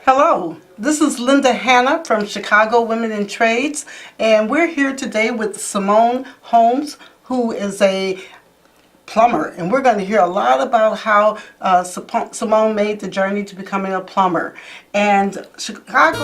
Hello, this is Linda Hanna from Chicago Women in Trades, and we're here today with Simone Holmes, who is a plumber, and we're going to hear a lot about how Simone made the journey to becoming a plumber. And Chicago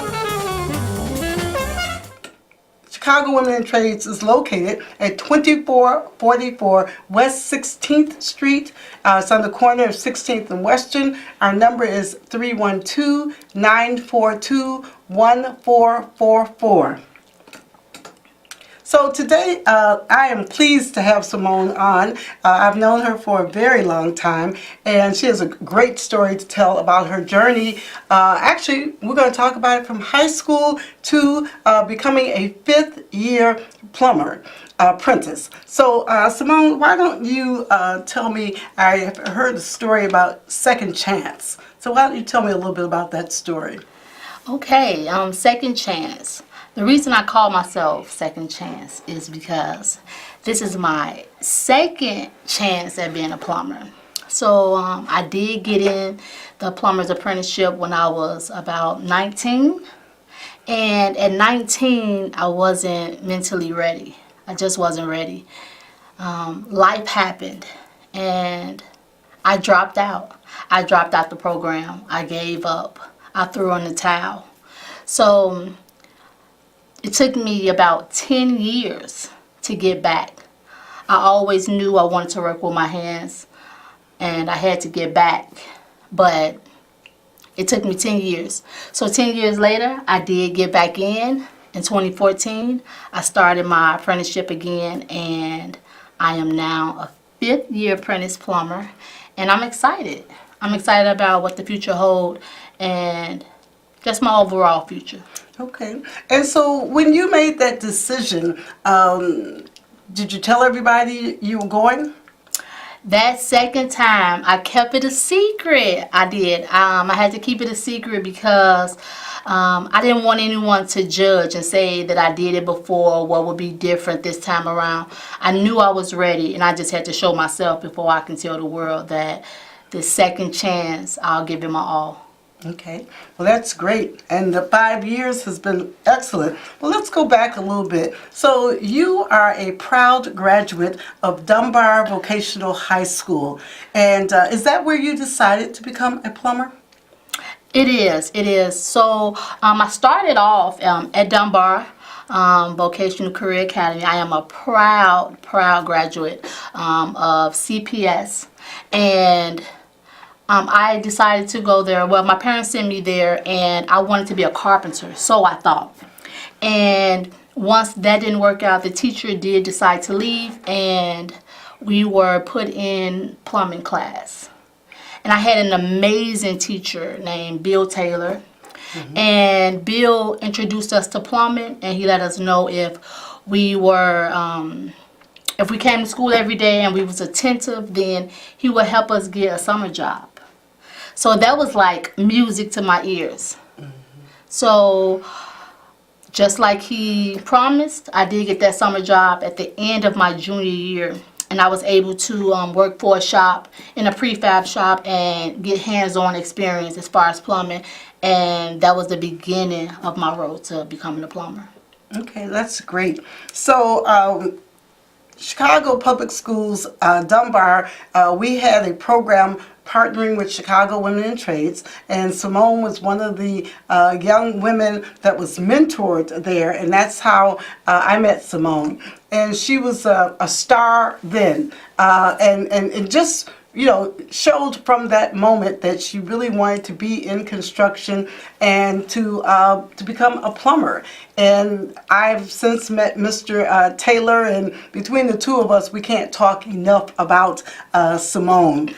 Women in Trades is located at 2444 West 16th Street. It's on the corner of 16th and Western. Our number is 312-942-1444. So today I am pleased to have Simone on. I've known her for a very long time, and she has a great story to tell about her journey. Actually, we're going to talk about it from high school to becoming a fifth-year plumber apprentice. So Simone, why don't you tell me, I have heard a story about second chance. So why don't you tell me a little bit about that story? Okay, second chance. The reason I call myself Second Chance is because this is my second chance at being a plumber. So I did get in the plumber's apprenticeship when I was about 19. And at 19, I wasn't mentally ready. I just wasn't ready. Life happened and I dropped out. I dropped out the program. I gave up. I threw in the towel. So it took me about 10 years to get back. I always knew I wanted to work with my hands and I had to get back, but it took me 10 years. So 10 years later, I did get back in. In 2014, I started my apprenticeship again, and I am now a fifth-year apprentice plumber, and I'm excited. I'm excited about what the future holds and just my overall future. Okay. And so when you made that decision, did you tell everybody you were going? That second time, I kept it a secret. I did. I had to keep it a secret because I didn't want anyone to judge and say that I did it before or what would be different this time around. I knew I was ready, and I just had to show myself before I can tell the world that the second chance, I'll give it my all. Okay, well that's great, and the 5 years has been excellent. Well, let's go back a little bit. So you are a proud graduate of Dunbar Vocational High School, and is that where you decided to become a plumber? It is, it is. So I started off at Dunbar Vocational Career Academy. I am a proud graduate of CPS, and I decided to go there. Well, my parents sent me there, and I wanted to be a carpenter, so I thought. And once that didn't work out, the teacher did decide to leave, and we were put in plumbing class. And I had an amazing teacher named Bill Taylor. Mm-hmm. And Bill introduced us to plumbing, and he let us know if we came to school every day and we was attentive, then he would help us get a summer job. So that was like music to my ears. Mm-hmm. So just like he promised, I did get that summer job at the end of my junior year. And I was able to work for a shop, in a prefab shop, and get hands-on experience as far as plumbing. And that was the beginning of my road to becoming a plumber. Okay, that's great. So Chicago Public Schools, Dunbar, we had a program partnering with Chicago Women in Trades, and Simone was one of the young women that was mentored there, and that's how I met Simone. And she was a star then, and just, you know, showed from that moment that she really wanted to be in construction and to become a plumber. And I've since met Mr. Taylor, and between the two of us, we can't talk enough about Simone.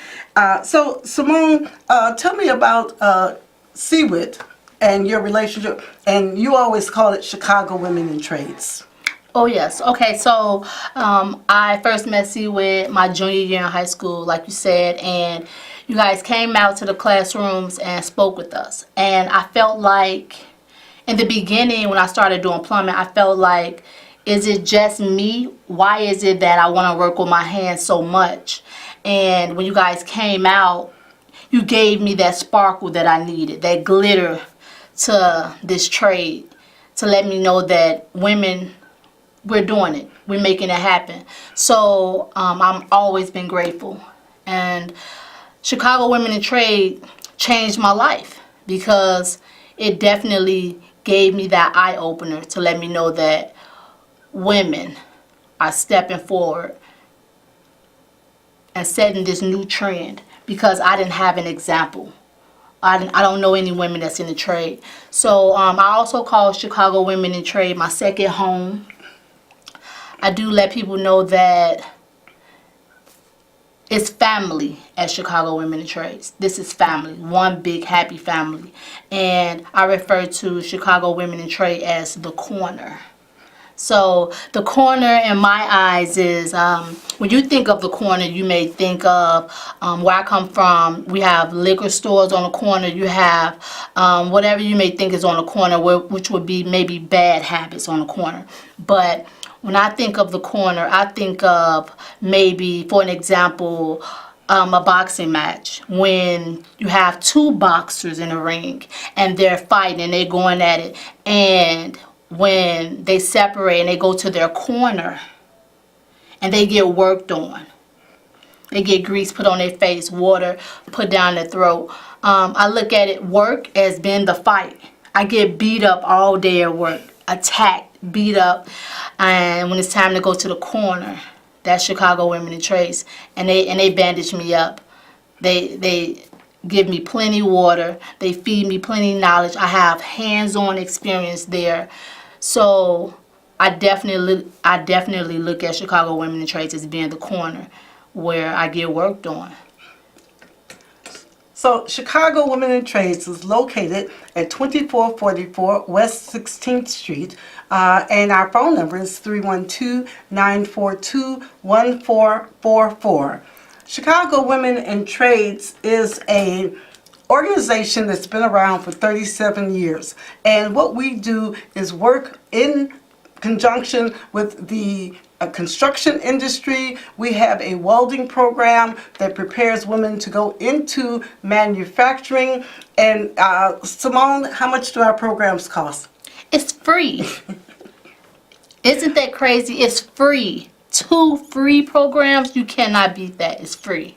So Simone, tell me about CWIT and your relationship. And you always call it Chicago Women in Trades. Oh yes. Okay, so I first met CWIT my junior year in high school, like you said, and you guys came out to the classrooms and spoke with us. And I felt like in the beginning when I started doing plumbing, I felt like, is it just me? Why is it that I want to work with my hands so much? And when you guys came out, you gave me that sparkle that I needed, that glitter to this trade to let me know that women, we're doing it. We're making it happen. So I'm always been grateful. And Chicago Women in Trade changed my life because it definitely gave me that eye opener to let me know that women are stepping forward and setting this new trend because I didn't have an example. I don't know any women that's in the trade. So I also call Chicago Women in Trade my second home. I do let people know that it's family at Chicago Women in Trades. This is family, one big happy family. And I refer to Chicago Women in Trade as the corner. So the corner in my eyes is, when you think of the corner, you may think of where I come from. We have liquor stores on the corner. You have whatever you may think is on the corner, which would be maybe bad habits on the corner. But when I think of the corner, I think of maybe, for an example, a boxing match when you have two boxers in a ring and they're fighting and they're going at it, and when they separate and they go to their corner and they get worked on, they get grease put on their face, water put down their throat. I look at it, work as being the fight. I get beat up all day at work, attacked, beat up, and when it's time to go to the corner, that's Chicago Women in Trades, and they bandage me up. They give me plenty water. They feed me plenty knowledge. I have hands-on experience there. So I definitely look at Chicago Women in Trades as being the corner where I get worked on. So Chicago Women in Trades is located at 2444 West 16th Street, and our phone number is 312-942-1444. Chicago Women in Trades is a organization that's been around for 37 years, and what we do is work in conjunction with the construction industry. We have a welding program that prepares women to go into manufacturing. And Simone, how much do our programs cost? It's free. Isn't that crazy? It's free. 2 free programs. You cannot beat that. It's free.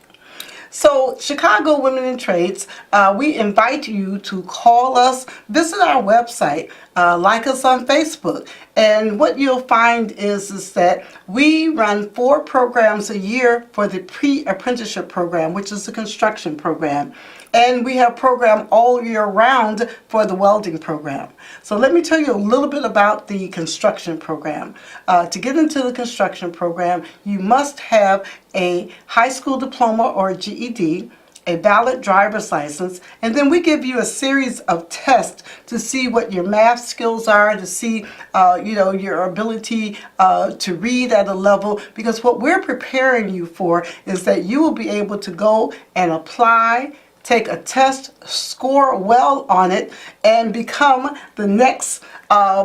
So, Chicago Women in Trades, we invite you to call us, visit our website, like us on Facebook. And what you'll find is that we run 4 programs a year for the pre-apprenticeship program, which is the construction program. And we have a program all year round for the welding program. So let me tell you a little bit about the construction program. To get into the construction program, you must have a high school diploma or a GED, a valid driver's license, and then we give you a series of tests to see what your math skills are, to see your ability to read at a level, because what we're preparing you for is that you will be able to go and apply, take a test, score well on it, and become the next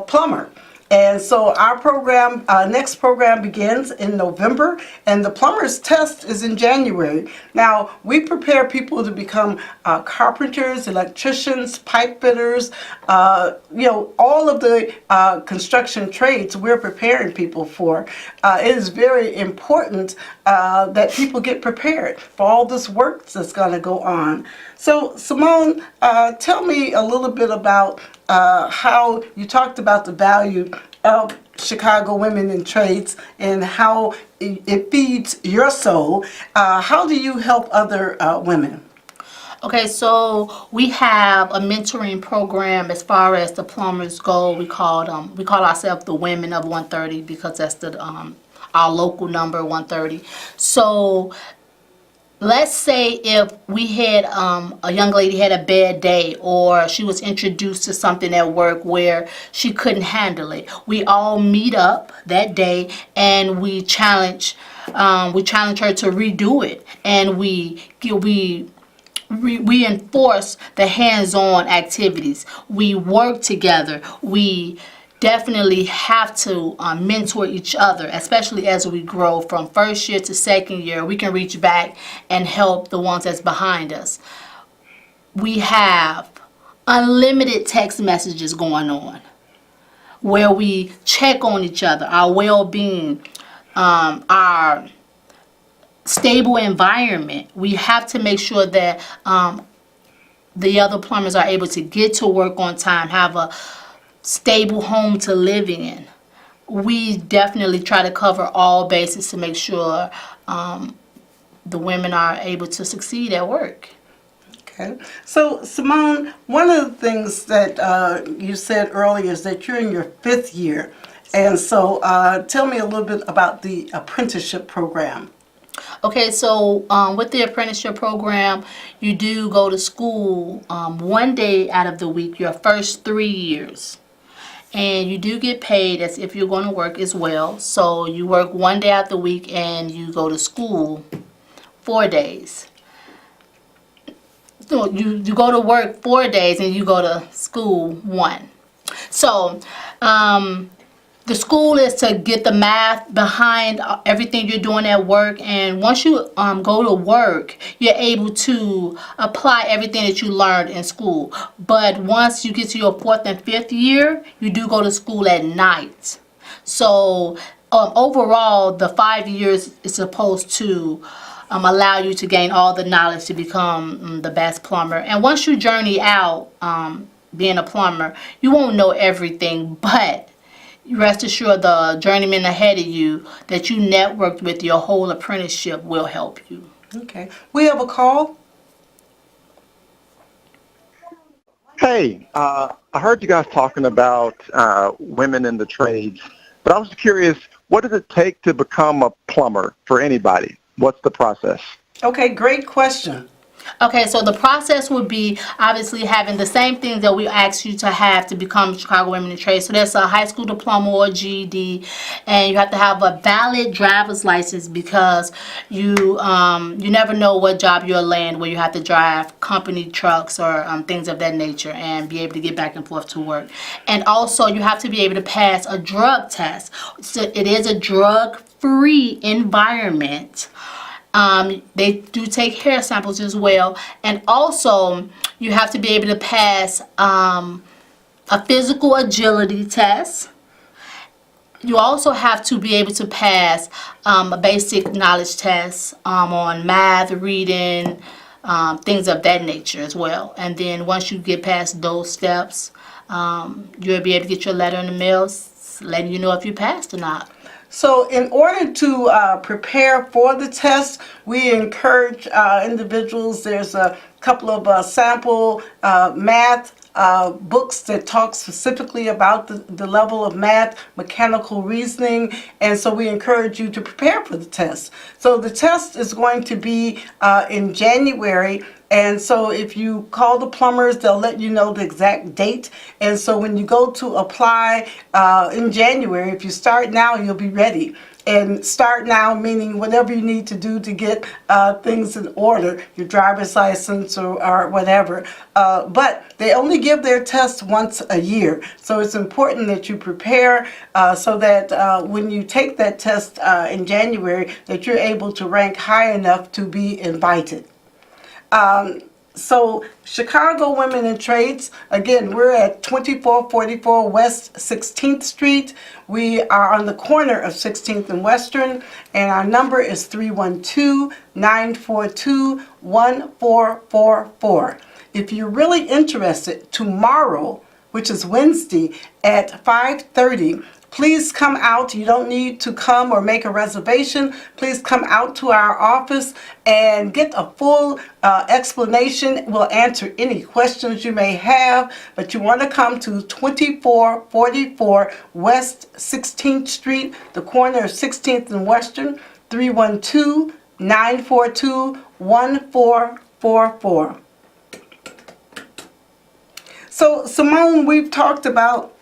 plumber. And so our program, next program begins in November, and the plumber's test is in January. Now, we prepare people to become carpenters, electricians, pipe fitters, all of the construction trades we're preparing people for. It is very important that people get prepared for all this work that's going to go on. So, Simone, tell me a little bit about how you talked about the value of Chicago Women in Trades and how it feeds your soul. How do you help other women? Okay, so we have a mentoring program as far as the plumbers go. We call ourselves the Women of 130 because that's the our local number 130. So let's say if we had a young lady had a bad day, or she was introduced to something at work where she couldn't handle it. We all meet up that day and we challenge her to redo it, and we enforce the hands-on activities. We work together. We definitely have to mentor each other, especially as we grow from first year to second year. We can reach back and help the ones that's behind us. We have unlimited text messages going on where we check on each other, our well-being, our stable environment. We have to make sure that the other plumbers are able to get to work on time, have a stable home to live in. We definitely try to cover all bases to make sure the women are able to succeed at work. Okay. So, Simone, one of the things that you said earlier is that you're in your 5th year. And so tell me a little bit about the apprenticeship program. Okay, so with the apprenticeship program, you do go to school 1 day out of the week, your first 3 years. And you do get paid as if you're going to work as well. So you work 1 day out the week and you go to school 4 days. So you go to work 4 days and you go to school 1. So the school is to get the math behind everything you're doing at work, and once you go to work, you're able to apply everything that you learned in school. But once you get to your 4th and 5th year, you do go to school at night. So overall, the 5 years is supposed to allow you to gain all the knowledge to become the best plumber. And once you journey out being a plumber, you won't know everything, but rest assured the journeyman ahead of you that you networked with your whole apprenticeship will help you. Okay. We have a call. Hey, I heard you guys talking about women in the trades, but I was curious, what does it take to become a plumber for anybody? What's the process? Okay, great question. Okay, so the process would be obviously having the same things that we ask you to have to become Chicago Women in Trade. So that's a high school diploma or GED, and you have to have a valid driver's license because you never know what job you'll land where you have to drive company trucks or things of that nature and be able to get back and forth to work. And also you have to be able to pass a drug test. So it is a drug-free environment. They do take hair samples as well, and also you have to be able to pass a physical agility test. You also have to be able to pass a basic knowledge test on math, reading, things of that nature as well. And then once you get past those steps, you'll be able to get your letter in the mail letting you know if you passed or not. So in order to prepare for the test, we encourage individuals, there's a couple of sample math books that talk specifically about the level of math, mechanical reasoning, and so we encourage you to prepare for the test. So the test is going to be in January. And so if you call the plumbers, they'll let you know the exact date. And so when you go to apply in January, if you start now, you'll be ready. And start now meaning whatever you need to do to get things in order, your driver's license or whatever. But they only give their test once a year. So it's important that you prepare so that when you take that test in January, that you're able to rank high enough to be invited. So Chicago Women in Trades, again, we're at 2444 West 16th Street. We are on the corner of 16th and Western, and our number is 312-942-1444. If you're really interested, tomorrow, which is Wednesday at 5:30, please come out. You don't need to come or make a reservation. Please come out to our office and get a full explanation. We'll answer any questions you may have, but you want to come to 2444 West 16th Street, the corner of 16th and Western, 312-942-1444. So, Simone, we've talked about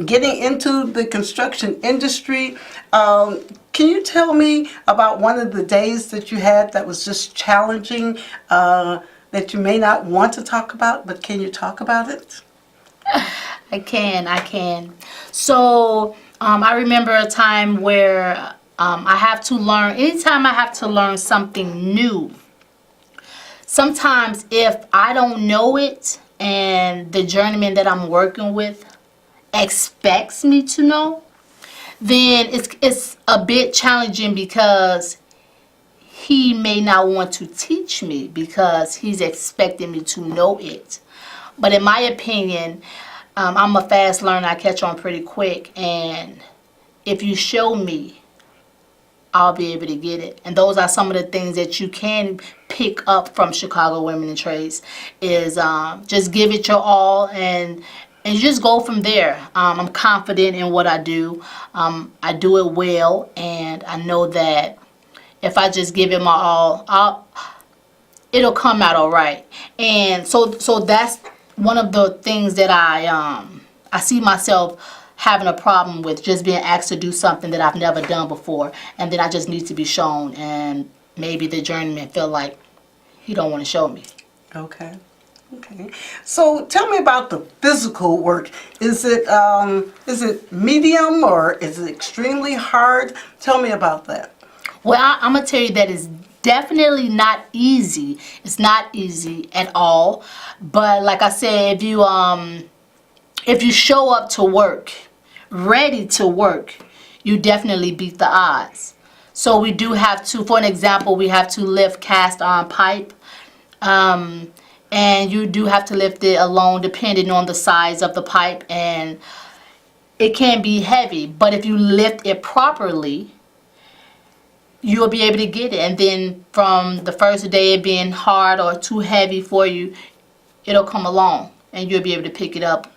getting into the construction industry. Can you tell me about one of the days that you had that was just challenging, that you may not want to talk about, but can you talk about it? I can. So I remember a time where I have to learn, anytime I have to learn something new, sometimes if I don't know it and the journeyman that I'm working with expects me to know, then it's a bit challenging because he may not want to teach me because he's expecting me to know it. But in my opinion, I'm a fast learner. I catch on pretty quick, and if you show me, I'll be able to get it. And those are some of the things that you can pick up from Chicago Women in Trades is just give it your all and you just go from there. I'm confident in what I do. I do it well, and I know that if I just give it my all, it'll come out all right. And so that's one of the things that I see myself having a problem with, just being asked to do something that I've never done before, and then I just need to be shown, and maybe the journeyman feel like he don't want to show me. Okay. Okay. So tell me about the physical work. Is it medium or is it extremely hard? Tell me about that. Well, I'm gonna tell you that it's definitely not easy. It's not easy at all. But like I said, if you show up to work, ready to work, you definitely beat the odds. So we do have to, for an example, we have to lift cast iron pipe. And you do have to lift it alone depending on the size of the pipe, and it can be heavy, but if you lift it properly, you'll be able to get it. And then from the first day it being hard or too heavy for you, it'll come along and you'll be able to pick it up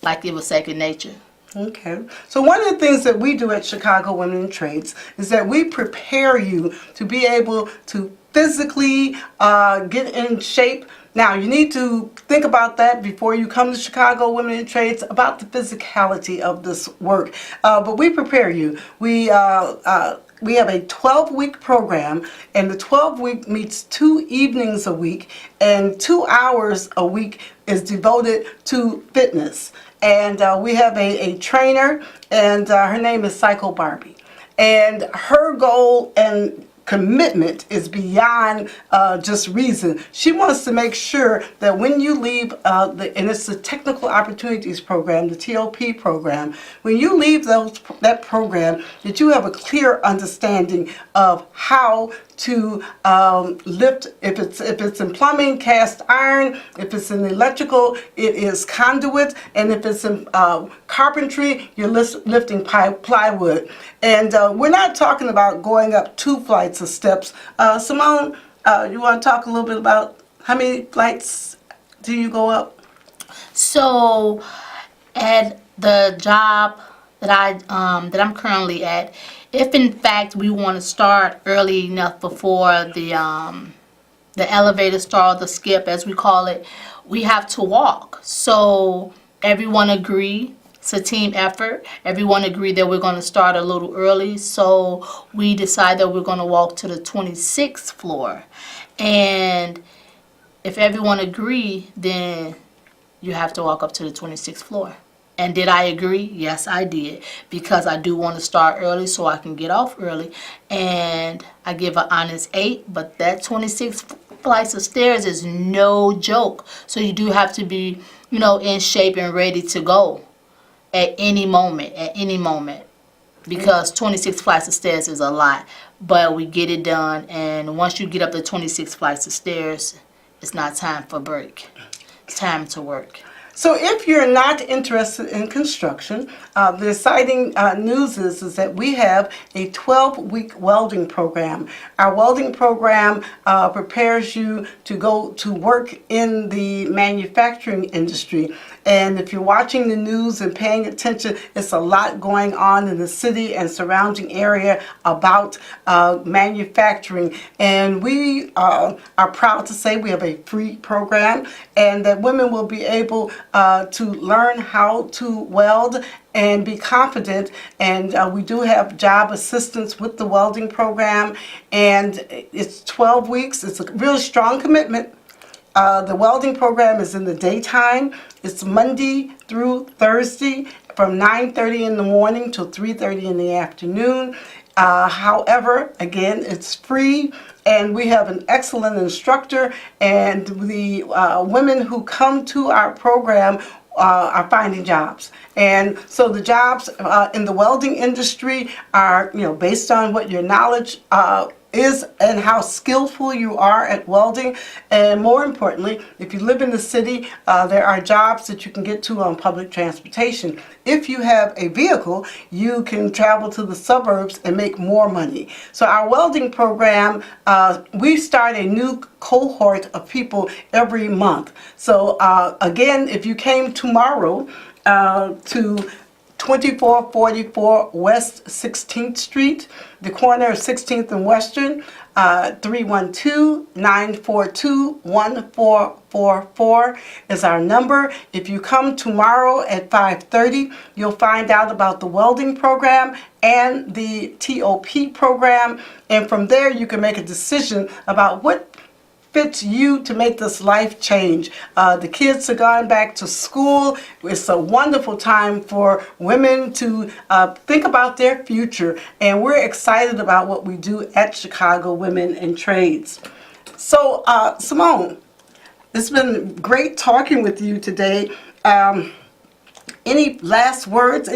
like it was second nature. Okay. So one of the things that we do at Chicago Women in Trades is that we prepare you to be able to physically get in shape. Now, you need to think about that before you come to Chicago Women in Trades, about the physicality of this work. But we prepare you. We have a 12-week program, and the 12-week meets 2 evenings a week, and 2 hours a week is devoted to fitness. And we have a trainer, and her name is Psycho Barbie. And her goal and commitment is beyond just reason. She wants to make sure that when you leave, and it's the Technical Opportunities Program, the TOP program, when you leave that program, that you have a clear understanding of how to lift. If it's in plumbing, cast iron. If it's in electrical, it is conduit. And if it's in carpentry, you're lifting plywood. And we're not talking about going up 2 flights of steps. Simone, you want to talk a little bit about how many flights do you go up? So at the job that I'm currently at, if in fact we want to start early enough before the elevator start, the skip as we call it, we have to walk. So everyone agree. It's a team effort. Everyone agreed that we're going to start a little early, so we decided that we're going to walk to the 26th floor. And if everyone agree, then you have to walk up to the 26th floor. And did I agree? Yes, I did, because I do want to start early so I can get off early. And I give an honest 8, but that 26 flights of stairs is no joke. So you do have to be, in shape and ready to go at any moment, because 26 flights of stairs is a lot, but we get it done. And once you get up the 26 flights of stairs, it's not time for break. It's time to work. So if you're not interested in construction, the exciting news is that we have a 12-week welding program. Our welding program prepares you to go to work in the manufacturing industry. And if you're watching the news and paying attention, it's a lot going on in the city and surrounding area about manufacturing. And we are proud to say we have a free program, and that women will be able to learn how to weld and be confident. And we do have job assistance with the welding program, and it's 12 weeks. It's a really strong commitment. The welding program is in the daytime. It's Monday through Thursday from 9:30 in the morning till 3:30 in the afternoon. However, again, it's free, and we have an excellent instructor, and the women who come to our program are finding jobs. And so the jobs in the welding industry are, based on what your knowledge is and how skillful you are at welding. And more importantly, if you live in the city, there are jobs that you can get to on public transportation. If you have a vehicle, you can travel to the suburbs and make more money. So our welding program, we start a new cohort of people every month. So again, if you came tomorrow to 2444 West 16th Street, the corner of 16th and Western, 312-942-1444 is our number. If you come tomorrow at 5:30, you'll find out about the welding program and the TOP program, and from there you can make a decision about what fits you to make this life change. The kids are going back to school. It's a wonderful time for women to think about their future, and we're excited about what we do at Chicago Women in Trades. So, Simone, it's been great talking with you today. Any last words?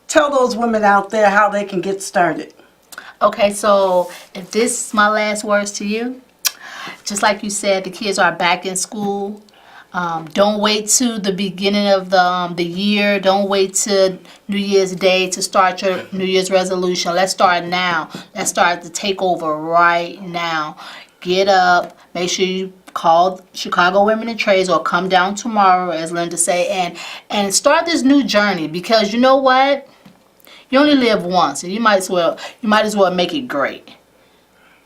Tell those women out there how they can get started. Okay, so if this is my last words to you, just like you said, the kids are back in school. Don't wait to the beginning of the year. Don't wait to New Year's Day to start your New Year's resolution. Let's start now. Let's start the takeover right now. Get up. Make sure you call Chicago Women in Trades or come down tomorrow, as Linda say, and start this new journey, because you know what? You only live once, and you might as well make it great.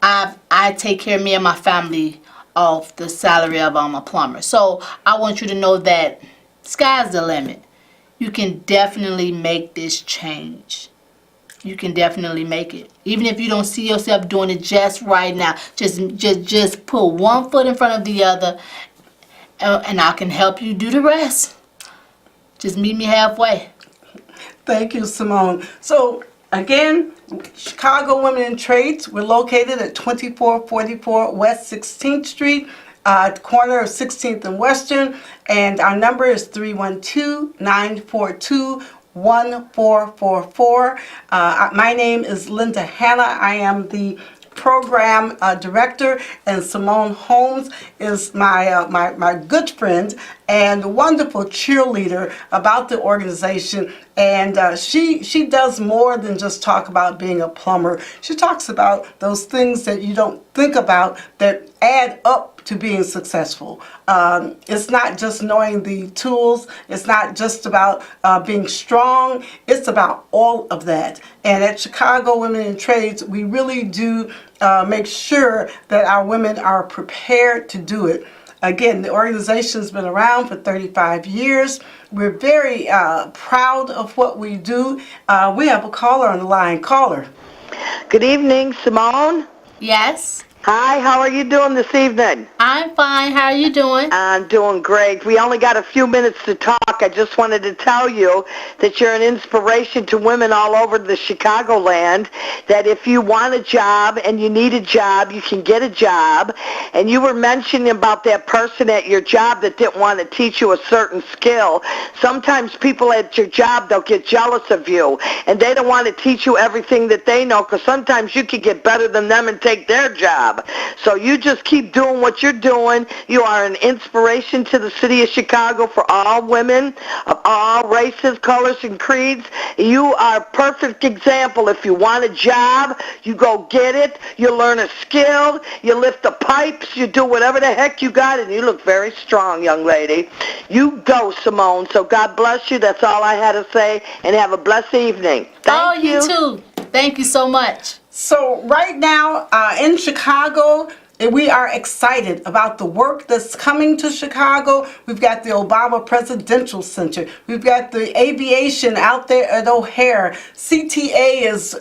I take care of me and my family off the salary of a plumber. So I want you to know that sky's the limit. You can definitely make this change. You can definitely make it. Even if you don't see yourself doing it just right now, just put one foot in front of the other, and I can help you do the rest. Just meet me halfway. Thank you, Simone. So again, Chicago Women in Trades, we're located at 2444 West 16th Street, corner of 16th and Western, and our number is 312-942-1444. My name is Linda Hanna. I am the program director, and Simone Holmes is my good friend and wonderful cheerleader about the organization. And she does more than just talk about being a plumber. She talks about those things that you don't think about that add up to being successful. It's not just knowing the tools. It's not just about being strong. It's about all of that. And at Chicago Women in Trades, we really do make sure that our women are prepared to do it. Again, the organization's been around for 35 years. We're very proud of what we do. We have a caller on the line. Caller. Good evening, Simone. Yes. Hi, how are you doing this evening? I'm fine. How are you doing? I'm doing great. We only got a few minutes to talk. I just wanted to tell you that you're an inspiration to women all over the Chicagoland, that if you want a job and you need a job, you can get a job. And you were mentioning about that person at your job that didn't want to teach you a certain skill. Sometimes people at your job, they'll get jealous of you, and they don't want to teach you everything that they know, because sometimes you could get better than them and take their job. So you just keep doing what you're doing. You are an inspiration to the city of Chicago for all women of all races, colors, and creeds. You are a perfect example. If you want a job, you go get it. You learn a skill. You lift the pipes. You do whatever the heck you got, and you look very strong, young lady. You go, Simone. So God bless you. That's all I had to say, and have a blessed evening. Thank you. You too. Thank you so much. So right now in Chicago, we are excited about the work that's coming to Chicago. We've got the Obama Presidential Center. We've got the aviation out there at O'Hare. CTA is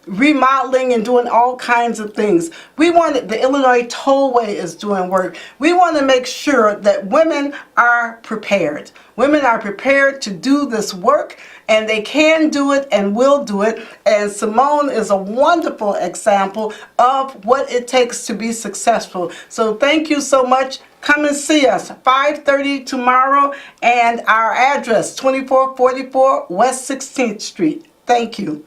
remodeling and doing all kinds of things. The Illinois Tollway is doing work. We want to make sure that women are prepared. Women are prepared to do this work, and they can do it and will do it. And Simone is a wonderful example of what it takes to be successful. So thank you so much. Come and see us, 5:30 tomorrow, and our address, 2444 West 16th Street. Thank you.